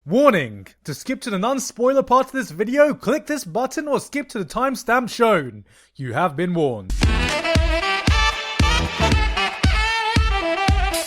Warning! To skip to the non-spoiler part of this video, click this button or skip to the timestamp shown. You have been warned.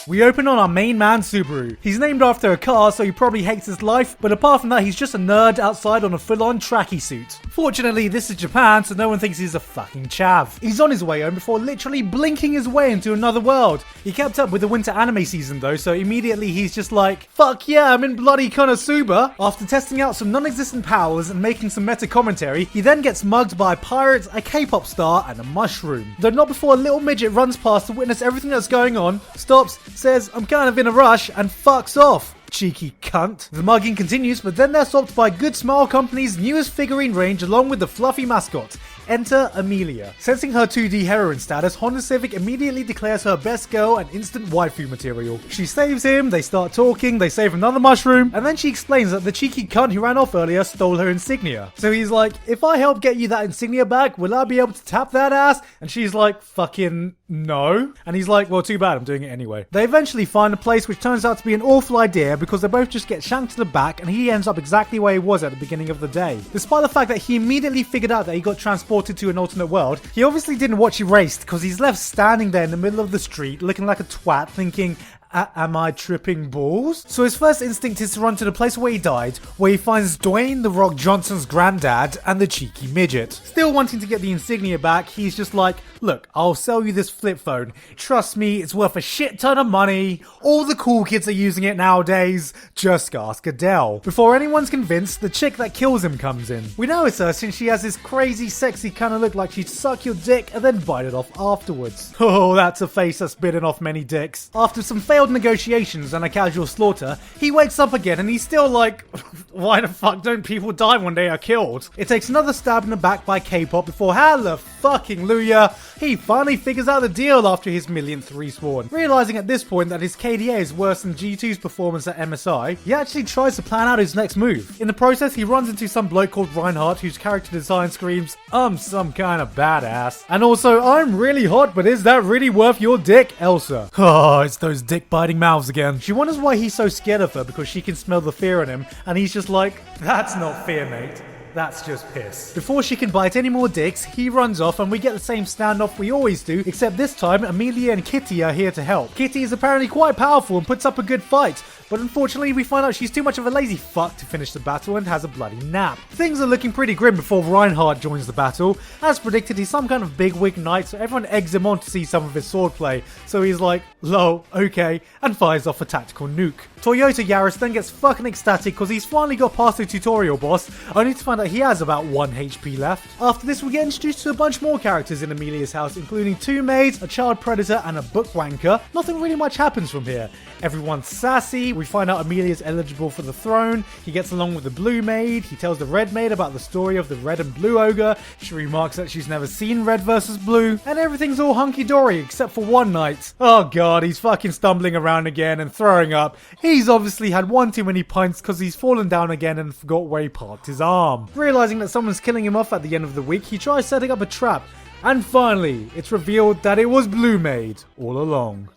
We open on our main man, Subaru. He's named after a car, so he probably hates his life, but apart from that, he's just a nerd outside on a full-on tracky suit. Fortunately, this is Japan, so no one thinks he's a fucking chav. He's on his way home before literally blinking his way into another world. He kept up with the winter anime season though, so immediately he's just like, fuck yeah, I'm in bloody Konosuba. After testing out some non-existent powers and making some meta commentary, he then gets mugged by a pirate, a K-pop star, and a mushroom. Though not before a little midget runs past to witness everything that's going on, stops, says, I'm kind of in a rush, and fucks off. Cheeky cunt. The mugging continues, but then they're stopped by Good Smile Company's newest figurine range along with the fluffy mascot. Enter Amelia. Sensing her 2D heroine status, Honda Civic immediately declares her best girl and instant waifu material. She saves him, they start talking, they save another mushroom, and then she explains that the cheeky cunt who ran off earlier stole her insignia. So he's like, if I help get you that insignia back, will I be able to tap that ass? And she's like, fucking no. And he's like, well, too bad, I'm doing it anyway. They eventually find a place which turns out to be an awful idea because they both just get shanked to the back and he ends up exactly where he was at the beginning of the day. Despite the fact that he immediately figured out that he got transported to an alternate world, he obviously didn't watch Erased because he's left standing there in the middle of the street looking like a twat thinking, am I tripping balls? So his first instinct is to run to the place where he died, where he finds Dwayne The Rock Johnson's granddad and the cheeky midget. Still wanting to get the insignia back, he's just like, look, I'll sell you this flip phone. Trust me, it's worth a shit ton of money. All the cool kids are using it nowadays. Just ask Adele. Before anyone's convinced, the chick that kills him comes in. We know it's her since she has this crazy sexy kind of look like she'd suck your dick and then bite it off afterwards. Oh, that's a face that's bitten off many dicks. After some failed negotiations and a casual slaughter, he wakes up again and he's still like, why the fuck don't people die when they are killed? It takes another stab in the back by K-pop before hallelujah, he finally figures out the deal after his millionth respawn. Realizing at this point that his KDA is worse than G2's performance at MSI, he actually tries to plan out his next move. In the process, he runs into some bloke called Reinhardt whose character design screams, I'm some kind of badass. And also, I'm really hot, but is that really worth your dick, Elsa? Oh, it's those dick biting mouths again. She wonders why he's so scared of her because she can smell the fear in him, and he's just like, that's not fear, mate. That's just piss. Before she can bite any more dicks, he runs off and we get the same standoff we always do, except this time Amelia and Kitty are here to help. Kitty is apparently quite powerful and puts up a good fight, but unfortunately we find out she's too much of a lazy fuck to finish the battle and has a bloody nap. Things are looking pretty grim before Reinhardt joins the battle. As predicted, he's some kind of bigwig knight, so everyone eggs him on to see some of his swordplay. So he's like, lol, okay, and fires off a tactical nuke. Toyota Yaris then gets fucking ecstatic because he's finally got past the tutorial boss, only to find out he has about 1 HP left. After this, we get introduced to a bunch more characters in Amelia's house, including 2 maids, a child predator, and a book wanker. Nothing really much happens from here. Everyone's sassy, we find out Amelia's eligible for the throne, he gets along with the blue maid, he tells the red maid about the story of the red and blue ogre, she remarks that she's never seen red versus blue, and everything's all hunky-dory except for one night. Oh god, he's fucking stumbling around again and throwing up. He's obviously had one too many pints because he's fallen down again and forgot where he parked his arm. Realizing that someone's killing him off at the end of the week, he tries setting up a trap, and finally, it's revealed that it was Blue Maid all along.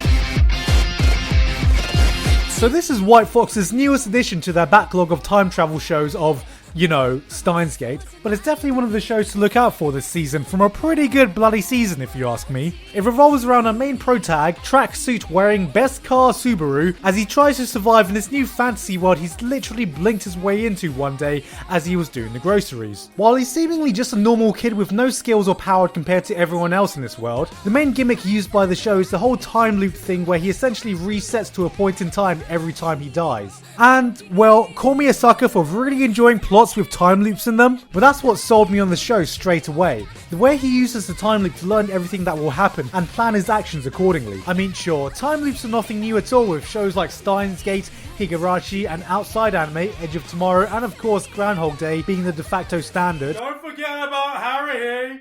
So this is White Fox's newest addition to their backlog of time travel shows of, you know, Steins Gate, but it's definitely one of the shows to look out for this season from a pretty good bloody season if you ask me. It revolves around our main protag, tracksuit wearing best car Subaru, as he tries to survive in this new fantasy world he's literally blinked his way into one day as he was doing the groceries. While he's seemingly just a normal kid with no skills or power compared to everyone else in this world, the main gimmick used by the show is the whole time loop thing where he essentially resets to a point in time every time he dies. And, well, call me a sucker for really enjoying plots with time loops in them, but that's what sold me on the show straight away. The way he uses the time loop to learn everything that will happen and plan his actions accordingly. I mean, sure, time loops are nothing new at all with shows like Steins Gate, Higurashi, and Outside Anime, Edge of Tomorrow, and of course Groundhog Day being the de facto standard. Don't forget about Harry!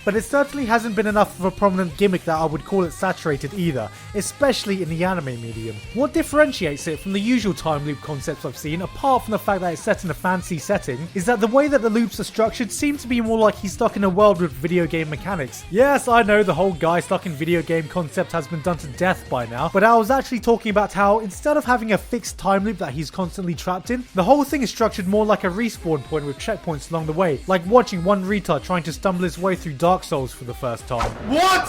but it certainly hasn't been enough of a prominent gimmick that I would call it saturated either, especially in the anime medium. What differentiates it from the usual time loop concepts I've seen, apart from the fact that it's set in a fantasy setting, is that the way that the loops are structured seem to be more like he's stuck in a world with video game mechanics. Yes, I know the whole guy stuck in video game concept has been done to death by now, but I was actually talking about how instead of having a fixed time loop that he's constantly trapped in, the whole thing is structured more like a respawn point with checkpoints along the way, like watching one retard trying to stumble his way through Dark Souls for the first time. What?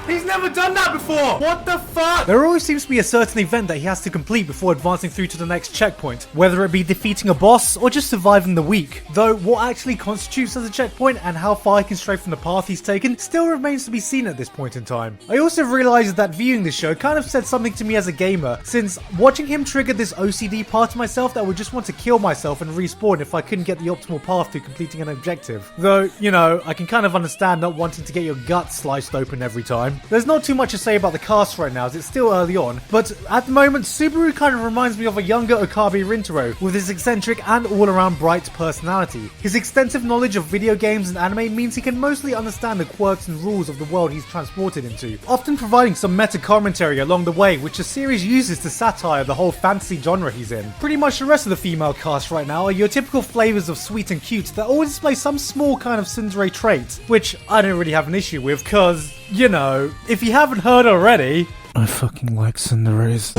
He's never done that before! What the fuck? There always seems to be a certain event that he has to complete before advancing through to the next checkpoint, whether it be defeating a boss or just surviving the week. Though what actually constitutes as a checkpoint and how far he can stray from the path he's taken still remains to be seen at this point in time. I also realized that viewing this show kind of said something to me as a gamer, since watching him trigger this OCD part of myself that would just want to kill myself and respawn if I couldn't get the optimal path to completing an objective. Though, you know, I can kind of understand not wanting to get your gut sliced open every time. There's not too much to say about the cast right now as it's still early on, but at the moment Subaru kind of reminds me of a younger Okabe Rintaro with his eccentric and all-around bright personality. His extensive knowledge of video games and anime means he can mostly understand the quirks and rules of the world he's transported into, often providing some meta commentary along the way, which the series uses to satire the whole fantasy genre he's in. Pretty much the rest of the female cast right now are your typical flavors of sweet and cute that all display some small kind of tsundere trait, which I don't really have an issue with cause, you know, if you haven't heard already, I fucking like tsunderes.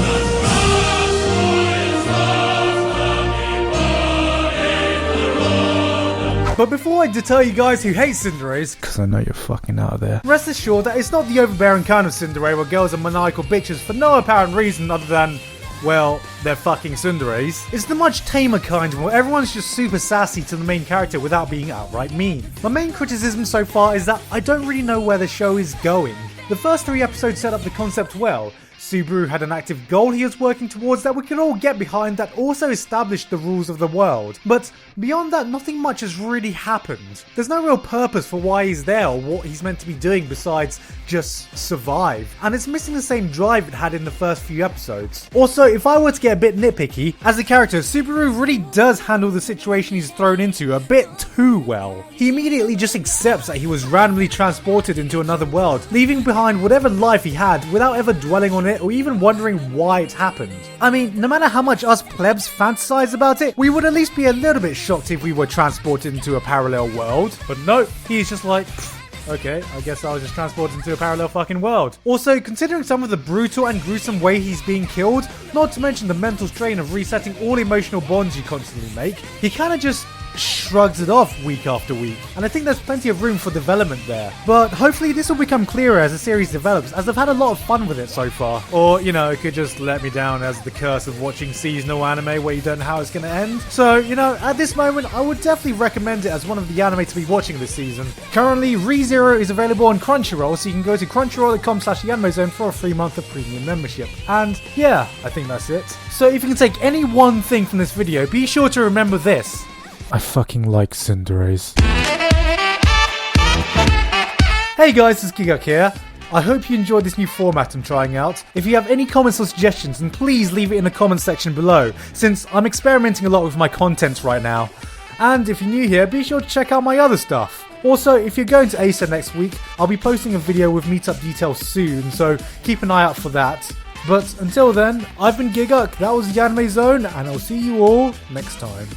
But before I deter you guys who hate tsunderes, because I know you're fucking out there, rest assured that it's not the overbearing kind of tsundere where girls are maniacal bitches for no apparent reason other than, well, they're fucking tsunderes. It's the much tamer kind where everyone's just super sassy to the main character without being outright mean. My main criticism so far is that I don't really know where the show is going. The first 3 episodes set up the concept well. Subaru had an active goal he was working towards that we could all get behind that also established the rules of the world. But beyond that, nothing much has really happened. There's no real purpose for why he's there or what he's meant to be doing besides just survive. And it's missing the same drive it had in the first few episodes. Also, if I were to get a bit nitpicky, as a character, Subaru really does handle the situation he's thrown into a bit too well. He immediately just accepts that he was randomly transported into another world, leaving behind whatever life he had without ever dwelling on it or even wondering why it happened. I mean, no matter how much us plebs fantasize about it, we would at least be a little bit shocked if we were transported into a parallel world. But no, he's just like, okay, I guess I was just transported into a parallel fucking world. Also, considering some of the brutal and gruesome way he's being killed, not to mention the mental strain of resetting all emotional bonds you constantly make, he kinda just shrugs it off week after week, and I think there's plenty of room for development there. But hopefully this will become clearer as the series develops, as I've had a lot of fun with it so far. Or, you know, it could just let me down as the curse of watching seasonal anime where you don't know how it's gonna end. So, you know, at this moment, I would definitely recommend it as one of the anime to be watching this season. Currently, ReZero is available on Crunchyroll, so you can go to crunchyroll.com/theanimezone for a free month of premium membership. And yeah, I think that's it. So if you can take any one thing from this video, be sure to remember this. I fucking like tsunderes. Hey guys, it's Gigguk here. I hope you enjoyed this new format I'm trying out. If you have any comments or suggestions, then please leave it in the comments section below, since I'm experimenting a lot with my content right now. And if you're new here, be sure to check out my other stuff. Also, if you're going to ASA next week, I'll be posting a video with meetup details soon, so keep an eye out for that. But until then, I've been Gigguk, that was the Anime Zone, and I'll see you all next time.